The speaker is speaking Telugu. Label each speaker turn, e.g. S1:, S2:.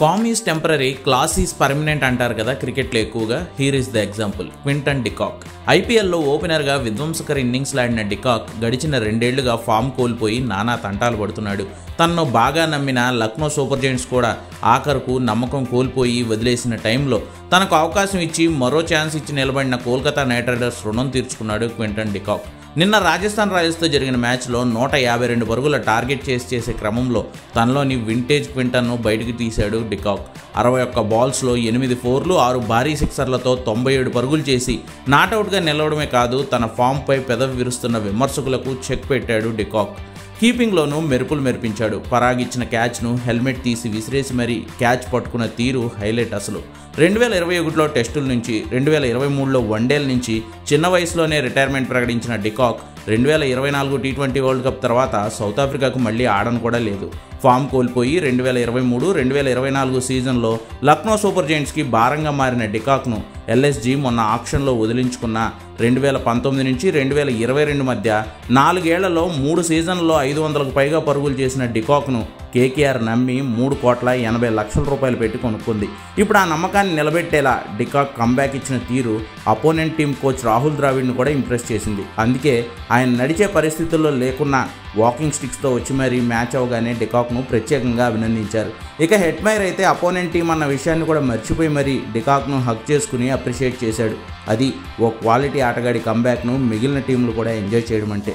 S1: Form is temporary, class is permanent అంటారు కదా క్రికెట్లో ఎక్కువగా. Here is the example, Quinton de Kock. ఐపీఎల్లో ఓపెనర్గా విధ్వంసకర ఇన్నింగ్స్లు ఆడిన డికాక్ గడిచిన 2 ఏళ్లుగా ఫామ్ కోల్పోయి నానా తంటాలు పడుతున్నాడు. తనను బాగా నమ్మిన లక్నో సూపర్ జెయింట్స్ కూడా ఆఖరుకు నమ్మకం కోల్పోయి వదిలేసిన టైంలో తనకు అవకాశం ఇచ్చి మరో ఛాన్స్ ఇచ్చి నిలబడిన కోల్కతా నైట్ రైడర్స్ రుణం తీర్చుకున్నాడు క్వింటన్ డికాక్. నిన్న రాజస్థాన్ రాయల్స్తో జరిగిన మ్యాచ్లో 152 పరుగుల టార్గెట్ చేసే క్రమంలో తనలోని వింటేజ్ క్వింటన్ను బయటికి తీశాడు డికాక్. 61 బాల్స్లో 8 ఫోర్లు 6 భారీ సిక్సర్లతో 97 పరుగులు చేసి నాటౌట్గా నిలవడమే కాదు, తన ఫామ్పై పెదవి విరుస్తున్న విమర్శకులకు చెక్ పెట్టాడు డికాక్. కీపింగ్లోనూ మెరుపులు మెరిపించాడు. పరాగ్ ఇచ్చిన క్యాచ్ను హెల్మెట్ తీసి విసిరేసి మరీ క్యాచ్ పట్టుకున్న తీరు హైలైట్ అసలు. 2021లో టెస్టుల నుంచి, 2023లో వన్డేల నుంచి చిన్న వయసులోనే రిటైర్మెంట్ ప్రకటించిన డికాక్ 2024 టీ20 వరల్డ్ కప్ తర్వాత సౌత్ ఆఫ్రికాకు మళ్ళీ ఆడను కూడా లేదు. ఫామ్ కోల్పోయి 2023-2024 సీజన్లో లక్నో సూపర్ జెయింట్స్కి భారంగా మారిన డికాక్ను ఎల్ఎస్జీ మొన్న ఆక్షన్లో వదిలించుకున్న 2019 నుంచి 2022 మధ్య 4 ఏళ్లలో 3 సీజన్లలో 500కు పైగా పరుగులు చేసిన డికాక్ను కేకేఆర్ నమ్మి 3,80,00,000 రూపాయలు పెట్టి కొనుక్కుంది. ఇప్పుడు ఆ నమ్మకాన్ని నిలబెట్టేలా డికాక్ కంబ్యాక్ ఇచ్చిన తీరు అపోనెంట్ టీం కోచ్ రాహుల్ ద్రావిడ్ను కూడా ఇంప్రెస్ చేసింది. అందుకే ఆయన నడిచే పరిస్థితుల్లో లేకున్నా వాకింగ్ స్టిక్స్తో వచ్చి మరీ మ్యాచ్ అవగానే డికాక్ను ప్రత్యేకంగా అభినందించారు. ఇక హెట్మైర్ అయితే అపోనెంట్ టీం అన్న విషయాన్ని కూడా మర్చిపోయి మరీ డికాక్ను హగ్ చేసుకుని అప్రిషియేట్ చేశాడు. అది ఓ క్వాలిటీ ఆటగాడి కంబ్యాక్ను మిగిలిన టీంలు కూడా ఎంజాయ్ చేయడం అంటే.